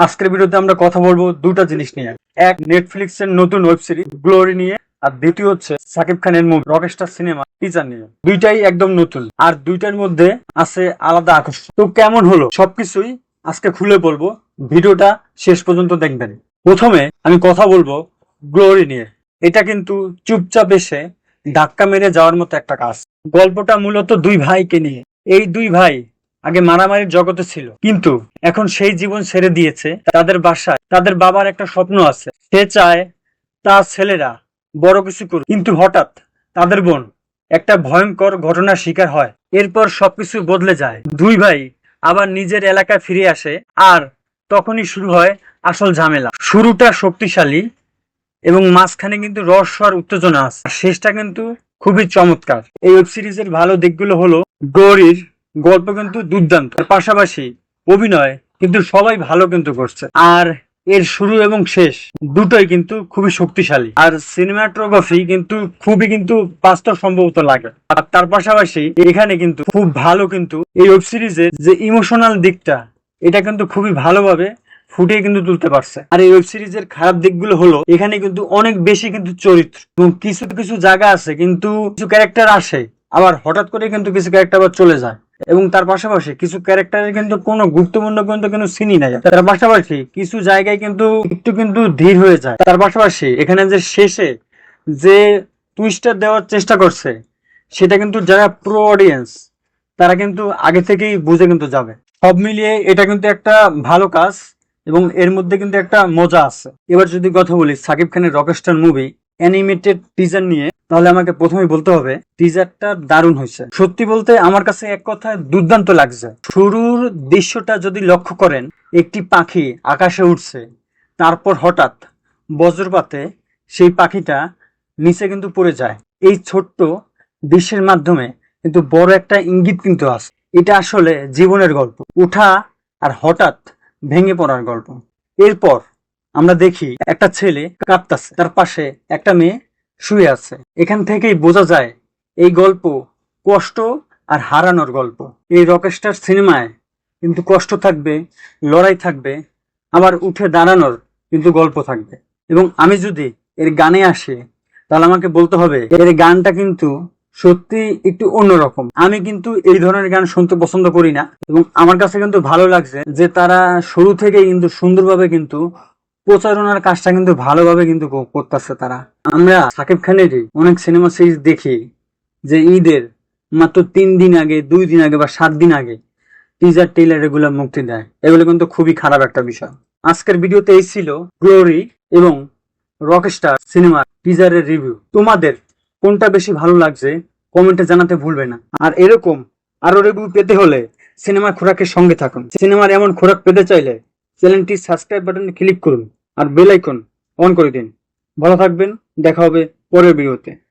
আজকের ভিডিওতে আমরা কথা বলবো দুটা জিনিস নিয়ে। এক, নেটফ্লিক্স এর নতুন ওয়েব সিরিজ গ্লোরি নিয়ে, আর দ্বিতীয় হচ্ছে সাকিব খানের মুভি রকস্টার সিনেমা টিজার নিয়ে। দুইটাই একদম নতুন, আর দুইটার মধ্যে আছে আলাদা আকর্ষণ। তো কেমন হলো সবকিছুই আজকে খুলে বলবো, ভিডিওটা শেষ পর্যন্ত দেখবেন। প্রথমে আমি কথা বলবো গ্লোরি নিয়ে। এটা কিন্তু চুপচাপ এসে ধাক্কা মেরে যাওয়ার মতো একটা কাজ। গল্পটা মূলত দুই ভাইকে নিয়ে। এই দুই ভাই আগে মারামারির জগতে ছিল, কিন্তু এখন সেই জীবন ছেড়ে দিয়েছে। তাদের বাসায় তাদের বাবার একটা স্বপ্ন আছে, সে চায় তার ছেলেরা বড় কিছু করুক। কিন্তু হঠাৎ তাদের বোন একটা ভয়ঙ্কর ঘটনার শিকার হয়। এরপর সবকিছু বদলে যায়। দুই ভাই আবার নিজের এলাকায় ফিরে আসে, আর তখনই শুরু হয় আসল ঝামেলা। শুরুটা শক্তিশালী এবং মাঝখানে কিন্তু রহস্য আর উত্তেজনা আছে। শেষটা কিন্তু খুবই চমৎকার। এই ওয়েব সিরিজের ভালো দিকগুলো হলো, গৌরীর গল্প কিন্তু দুর্দান্ত, তার পাশাপাশি অভিনয় কিন্তু সবাই ভালো কিন্তু করছে, আর এর শুরু এবং শেষ দুটোই কিন্তু খুবই শক্তিশালী। আর সিনেমাটোগ্রাফি কিন্তু খুবই কিন্তু বাস্তবসম্মত লাগে। আর তার পাশাপাশি এখানে কিন্তু খুব ভালো কিন্তু এই ওয়েব সিরিজের যে ইমোশনাল দিকটা, এটা কিন্তু খুবই ভালোভাবে ফুটিয়ে কিন্তু তুলতে পারছে। আর এই ওয়েব সিরিজের খারাপ দিকগুলো হলো, এখানে কিন্তু অনেক বেশি কিন্তু চরিত্র এবং কিছু কিছু জায়গা আছে কিন্তু কিছু ক্যারেক্টার আসে, আবার হঠাৎ করে কিন্তু কিছু ক্যারেক্টার আবার চলে যায়। এবং তার পাশাপাশি কিছু ক্যারেক্টারের কিন্তু কোনো গুরুত্বপূর্ণ কিন্তু কোনো সিনই নাই। তার পাশাপাশি কিছু জায়গায় কিন্তু একটু কিন্তু ধীর হয়ে যায়। তার পাশাপাশি এখানে যে শেষে যে টুইস্টার দেওয়ার চেষ্টা করছে, সেটা কিন্তু যারা প্রো অডিয়েন্স তারা কিন্তু আগে থেকেই বুঝে কিন্তু যাবে। সব মিলিয়ে এটা কিন্তু একটা ভালো কাজ, এবং এর মধ্যে কিন্তু একটা মজা আছে। এবার যদি কথা বলি সাকিব খানের রকস্টার মুভি অ্যানিমেটেড টিজার নিয়ে, তাহলে আমাকে প্রথমেই বলতে হবে টিজারটা দারুণ হয়েছে। সত্যি বলতে আমার কাছে এক কথায় দুর্দান্ত লাগছে। শুরুর দৃশ্যটা যদি লক্ষ্য করেন, একটি পাখি আকাশে উঠছে, তারপর হঠাৎ বজ্রপাতে সেই পাখিটা নিচে কিন্তু পড়ে যায়। এই ছোট্ট দৃশ্যের মাধ্যমে কিন্তু বড় একটা ইঙ্গিত কিন্তু আছে। এটা আসলে জীবনের গল্প, উঠা আর হঠাৎ ভেঙে পড়ার গল্প। এরপর আমরা দেখি একটা ছেলে কাঁদতেছে, তার পাশে একটা মেয়ে শুয়ে আছে। এখান থেকেই বোঝা যায় এই গল্প কষ্ট আর হারানোর গল্প। এই রকস্টার সিনেমায় কিন্তু কষ্ট থাকবে, লড়াই থাকবে, আবার উঠে দাঁড়ানোর কিন্তু গল্প থাকবে। এবং আমি যদি এর গানে আসি, তাহলে আমাকে বলতে হবে এর গানটা কিন্তু সত্যি একটু অন্যরকম। আমি কিন্তু এই ধরনের গান শুনতে পছন্দ করি না, এবং আমার কাছে কিন্তু ভালো লাগছে যে তারা শুরু থেকে কিন্তু সুন্দরভাবে কিন্তু প্রচারণার কাজটা কিন্তু ভালোভাবে কিন্তু করতেছে তারা। আমরা সাকিব খানেরই অনেক সিনেমা সিরিজ দেখি যে ঈদের মাত্র 3 দিন আগে, 2 দিন আগে বা 7 দিন আগে টিজার টেইলার এগুলো মুক্তি দেয়। এগুলো কিন্তু খুবই খারাপ একটা বিষয়। আজকের ভিডিওতে এই ছিল গ্লোরি এবং রকস্টার সিনেমার টিজারের রিভিউ। তোমাদের কোনটা বেশি ভালো লাগছে কমেন্টে জানাতে ভুলবে না। আর এরকম আরো রিভিউ পেতে হলে সিনেমা খোরাকের সঙ্গে থাকুন। সিনেমার এমন খোরাক পেতে চাইলে চ্যানেলটি সাবস্ক্রাইব বাটনে ক্লিক করুন আর বেল আইকন অন করে দিন। ভালো থাকবেন, দেখা হবে পরের ভিডিওতে।